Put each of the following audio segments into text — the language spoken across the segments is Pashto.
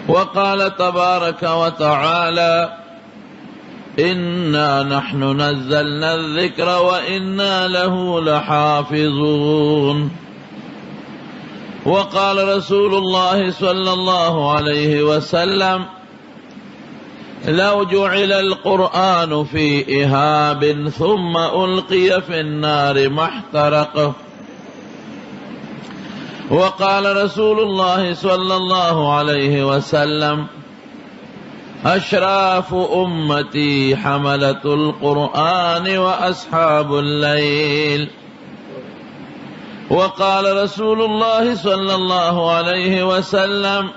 وقال تبارك وتعالى إنا نحن نزلنا الذكر وإنا له لحافظون. وقال رسول الله صلى الله عليه وسلم لو جعل القرآن في إهاب ثم ألقي في النار ما احترقه. وقال رسول الله صلى الله عليه وسلم أشراف أمتي حملة القرآن وأصحاب الليل. وقال رسول الله صلى الله عليه وسلم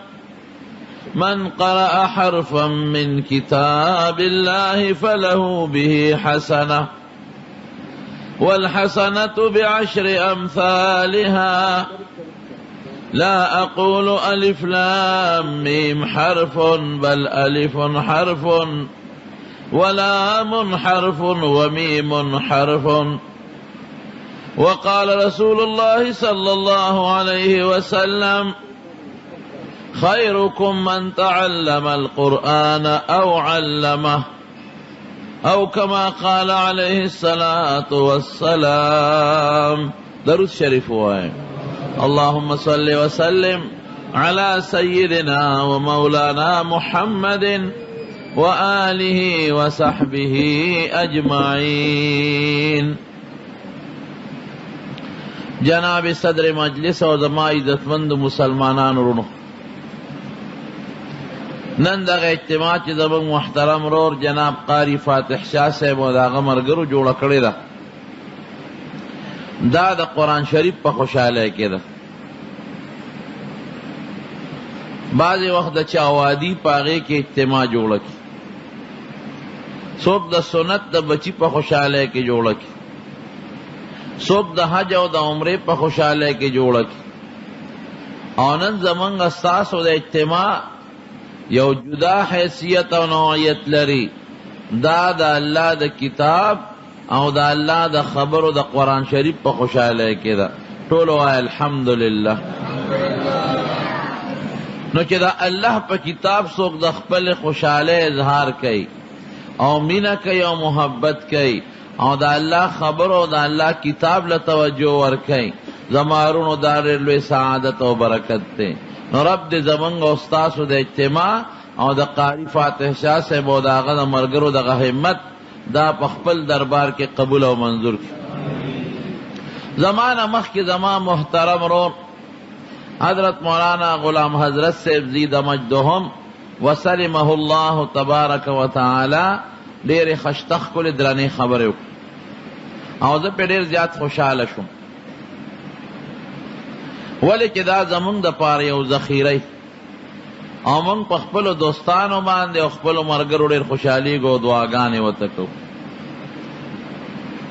من قرأ حرفا من كتاب الله فله به حسنة والحسنة بعشر أمثالها لا أقول ألف لام ميم حرف بل ألف حرف ولام حرف وميم حرف. وقال رسول الله صلى الله عليه وسلم خيركم من تعلم القرآن أو علمه أو كما قال عليه الصلاة والسلام. درود شريف وائے اللهم صل وسلم على سيدنا ومولانا محمد وآله وصحبه أجمعين. جناب صدر مجلس و زما عزتمند مسلمانان رونو، نن دغه اجتماع چې زموږ محترم رور جناب قاری فاتح شاه صاحب او دغه مرګرو جوړه کړې ده، دا د قرآن شریف په خوشحاله کې ده. بعضې وخت د چا وادي په هغې کې اجتماع جوړه کړي، څوک د سنت د بچي په خوشحاله کې جوړه کړي، څوک د حج او د عمرې په خوشحاله کې جوړه کړي. او نن زمونږ ستاسو د اجتماع یو جدا حیثیت او نوعیت لري، دا د الله د کتاب او د الله د خبرو د قرآن شریف په خوشحاله کې ده. ټول وایي الحمدلله. نو چې د الله په کتاب څوک د خپل خوشحاله اظهار کوي او مینه کوي او محبت کوي او د الله خبرو او د الله کتاب له توجه ورکوي، زمارونو دا ډېر لوی سعادت او برکت دی. نو رب دې زمونږ او ستاسو د اجتماع او د قاری فاتح شاه صاحب او د هغه د ملګرو دغه همت دا په خپل دربار کې قبول او منظور کړي. زمانه مخکې زما محترم رور حضرت مولانا غلام حضرت صاحب زید مجدهم وسلمه الله تبارک و تعالی ډېرې خشته ښکلې درنې خبرې وکړې او زه پرې ډېر زیات خوشحاله شوم، ولې چې دا زمونږ دپاره یو ذخیره او موږ په خپلو دوستانو باندې او خپلو ملګرو ډېر خوشحالېږو او دعاګانې ورته کوو.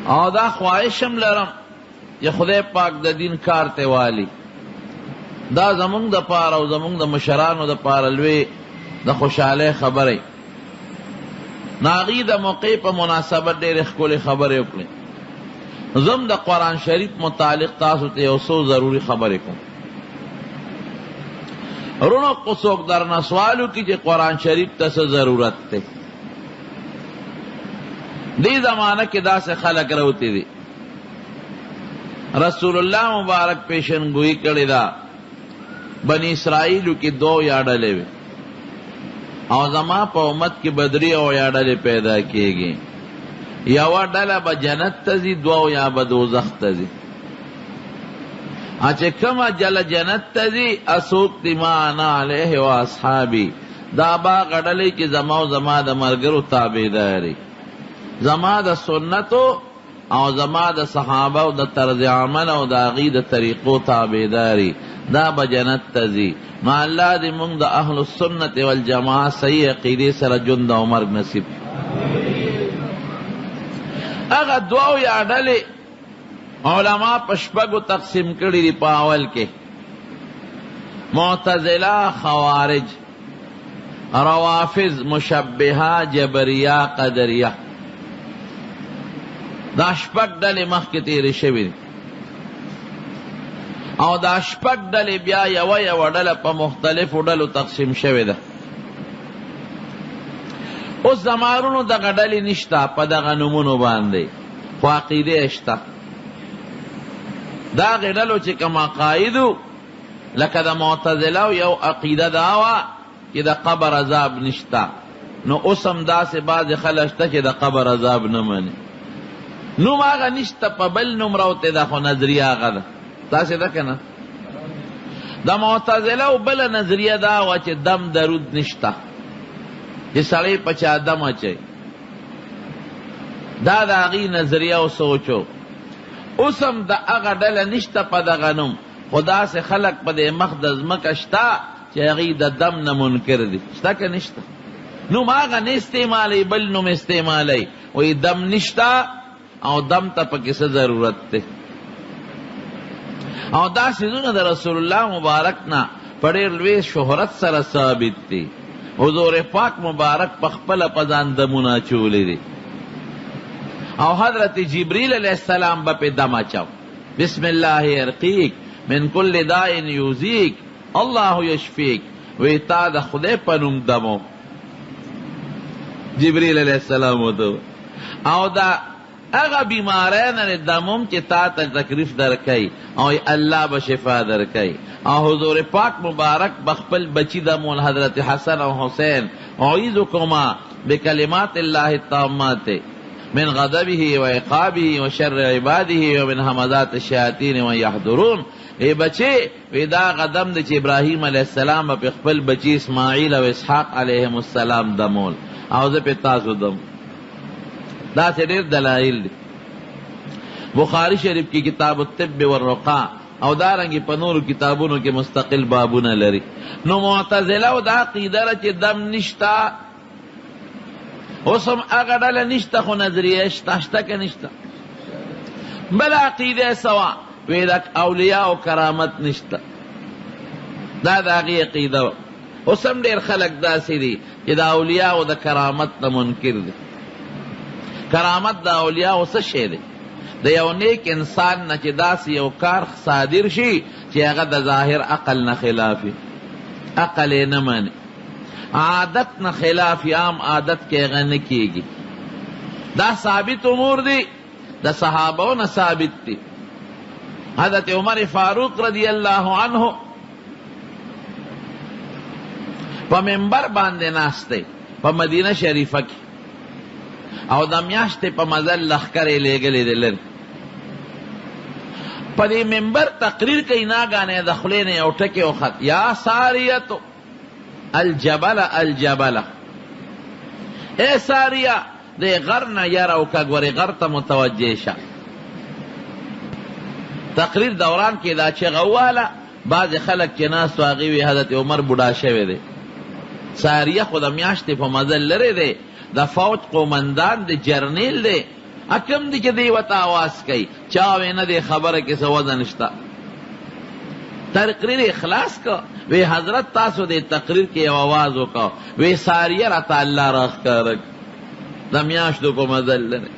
او دا خواهش هم لرم چې خدای پاک د دین کار ته والي، دا زمونږ دپاره او زمونږ د مشرانو دپاره لوی د خوشحالۍ خبرې. ناغي د موقع په مناسبت ډېرې ښکلې خبرې وکړې. زم د قرآن شریف متعلق تاسو ته یو څو ضروري خبرې کوم. رونو کو څوک درنه سوال وکړي چې قرآن شریف ته څه ضرورت دی. دې زمانه کې داسې خلک راوتي دي، رسول الله مبارک پیشنګویي کړې ده بني اسرائیلو کې دو یا ډلې وي او زما په امت کې بدري او یا ډلې پیدا کېږي. یوه ډله به جنت ته ځي، دوه یا به دوزخ ته ځي. چې کومه جله جنت ته ځي اسوک دي ما انا علیه و اصحابي، دا به هغه ډلې چې زما او زما د ملګرو تابعداري، زما د سنتو او زما د صحابه او د طرز عمل او د هغې د طریقو تابعداري، دا به جنت ته ځي. نو الله دې موږ د اهل السنت والجماعه صحیح عقیدې سره ژوند او مرګ نصیب. هغه دوه یا ډلې علما په شپږو تقسیم کړي دي. په اول کې معتزله، خوارج، روافض، مشبهه، جبریه، قدریه. دا شپږ ډلې مخکې تېرې شوي دي او دا شپږ ډلې بیا یوه یوه ډله په مختلفو ډلو تقسیم شوې ده. اوس زمانونو دغه ډلې نشته په دغه نومونو باندې، خو عقیدې شته. دا هغې ډلو چې کوم عقایدو لکه د معتزله یو عقیده دا وه چې د قبر عذاب نشته، نو اوس هم داسې بعضې خلک شته چې د قبر عذاب نه مني. نوم هغه نشته، په بل نوم راوتې ده، خو نظریه هغه ده. داسې ده که نه؟ د معتزله بله نظریه دا وه چې دم درود نشته، چې سړی په چا دم اچوي. دا د هغې نظریه او سوچو. اوس هم د هغه ډله نشته په دغه نوم، خو داسې خلک په دې مخ د ځمکه شته چې هغې د دم نه منکر دي. شته که نشته؟ نوم هغه نه استعمالی، بل نوم استعمالی، وایي دم نشته او دم ته پکې څه ضرورت دی. او دا څیزونه د رسول الله مبارک نه په ډېر لوی شهرت سره ثابت دي. حضور پاک مبارک په خپله په ځان دمونه اچولی دي، او حضرت جبریل علیہ السلام به پې دم اچو. بسم الله یرقیک من کل داء یوزیک الله یشفیک. وی تا د خدای په نوم دمو، جبریل علیہ السلام وته. او دا هغه بیماری نه دموم چې تا ته تکلیف درکوي، او الله به شفا درکوي. او حضور پاک مبارک بخپل بچی دمون حضرت حسن او حسین، اعیذکما بکلمات الله التامات من غضبه و عقابه و شر عباده و من همزات الشیاطین و یحضرون. ای بچی وی دا قدم دی چې ابراهیم علیہ السلام په خپل بچی اسماعیل او اسحاق علیهم السلام دمول، او زه په تاسو دم. دا څه ډېر دلایل دي. بخاری شریف کی کتاب الطب والرقا او دارنګې په نورو کتابونو کې مستقل بابونه لري. نو معتزله او دا عقیده ده چې دم نشته. اوس هم هغه ډله نشته، خو نظریه شته. شته که نشته؟ بله عقیده سوا وی د اولیاء او کرامت نشته. دا د هغې عقیده وه. اوس هم ډېر خلک داسې دي چې د اولیاء او د کرامت نه منکر دي. کرامت د اولیاء او څه شی دی؟ د یو نیک انسان نه چې داسې یو کار صادر شي چې هغه د ظاهر عقل نه خلاف وي، عقل یې نه مني، عادت نه خلاف، عام عادت کې هغه نه کېږي. دا ثابت امور دی، د صحابو نه ثابت دی. حضرت عمر فاروق رضی الله عنه په منبر باندې ناست دی په مدینه شریفه کې، او د میاشتې په مزل لښکرې لیږلې دی لرې. په دې منبر تقریر کوي، ناګانې د خولې نه یو ټکی وخت، یا ساریتو الجبل الجبل. اے ساریه دې غر نه یره وکړه، ګورې غر ته متوجه شه. تقریر دوران کې دا چغه وواله، بعضې خلک چې ناست و هغې وي حضرت عمر بوډا شوی دی. ساریه خو د میاشتې په مزل لرې دی، د فوج قومندان دی، جرنیل دی. کم دی چې دی ورته آواز کوي، چا وی نه دی خبره کې څه وزن شته. تقریر اخلاص کا وی حضرت تاسو دې تقریر کې یو آواز وکړه، وی ساریه راته الله راښکاره د میاشتو په مزل لرې.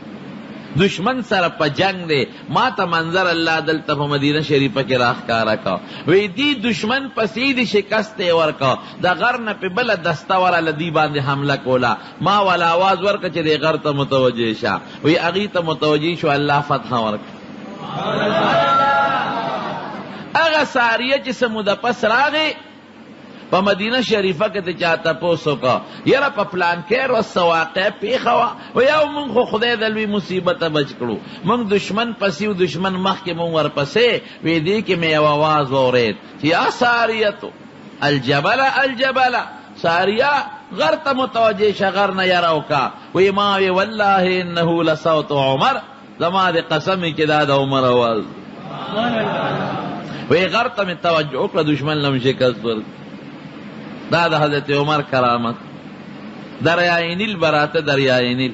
دشمن سره په جنگ دی، ما ته منظر الله دلته په مدینه شریفه کې راښکاره کا. وی دی دشمن پسې دې شکست یې ورکړه، د غر نه پې بله دسته ورله دی باندې حمله کوله، ما وله آواز ورکړه چې دې غر ته متوجه شه. وی هغې ته متوجه شو، الله فتح ورکړه. هغه ساریه چې څه موده پس راغی په مدینه شریفه کې ته چا تپوس وکړه، یاره په پلانکې ورځ څه واقع پېښه وه. وایي او مونږ خو خدای د لوی مصیبته بچ کړو، مونږ دشمن پسې و، دشمن مخکې مونږ ورپسې. وی دې کې مې یو آواز واورېد چې یا ساریتو الجبل الجبل، ساریه غر ته متوجه شه، غر نه یره وکړه. وی ما وی والله انه لصوت عمر، زما د قسم چې دا د عمر آواز. وی غر ته مې توجه وکړه، دشمن له مې شکست ورکړه. دا د حضرت عمر کرامت. دریای نیل براته دریای نیل.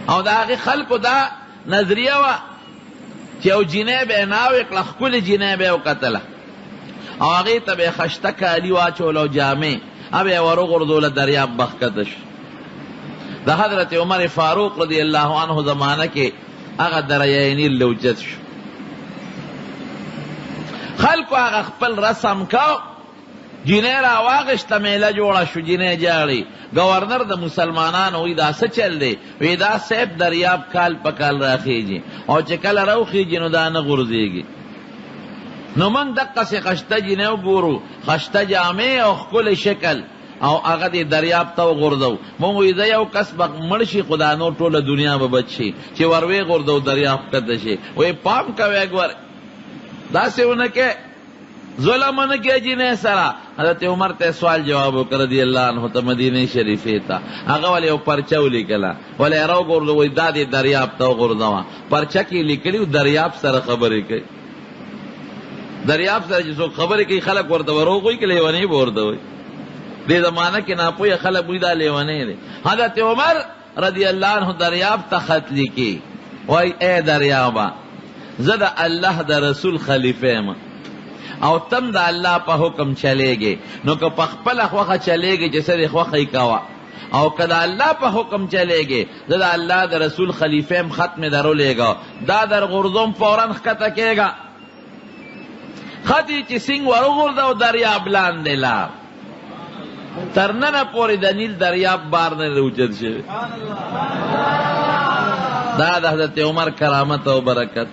او د هغې خلکو دا نظریه وه چې یو جینۍ به یې ناوې کړه، ښکلې جینۍ به یې وکتله، او هغې ته به یې خشته کالي واچول او جامې، ا به یې ورغورځوله، دریاب به ښکته شو. د حضرت عمر فاروق رضی الله عنه زمانه کې هغه دریای نیل له اوچت شو. خلکو هغه خپل رسم کو جنې راواغشته میله جوړه شو، جنې جاړي. گورنر د مسلمانانو وی دا څه چل دی؟ وی دا سیب دریاب کال په کال راخیږي او چې کله راوخیږي نو دا نه غورځېږي. نو موږ دقسې خشته جنې وګورو، خشته جامې او ښکلی شکل، او هغه دې دریاب ته وغورځو. موږ وی د یو کس به مړ شي خو دا نور ټوله دنیا به بچ شي چې ور ویې غورځو دریاب ښکته شي. وی پام کوئ ګور داسې ونه کې ظلم نه کې جنې سره. حضرت عمر ته سوال جواب وکړ رضی الله عنه ته مدینه شریفې ته. هغه ولې یو پرچه ولیکله، ولې یې راوغورځو، وایي دا دې دریاب ته وغورځوه. پرچه کې یې لیکلي و دریاب سره خبرې کوي. دریاب سره چې څوک خبرې کوي خلک ورته وروغ وایي که لیونۍ به ورته وایي. دې زمانه کې ناپوهه خلک وایي دا لیونۍ دی. حضرت عمر رضی الله عنه دریاب ته خط لیکي، وایي ای دریابه زه د الله د رسول خلیفه یم او تم د الله په حکم چلیږي، نو که په خپله خوښه چلیږي چې څه دې خوښه یې کوه، او که د الله په حکم چلیږي زه د الله د رسول خلیفه یم، خط مې درولېږه، دا در غورځوم فوراً ښکته کېږه. خط یې چې سینګ ور وغورځو دریاب لاندې لار، تر ننه پورې د نیل دریاب بار نه اوچت شوی. دا د حضرت عمر کرامت او برکت.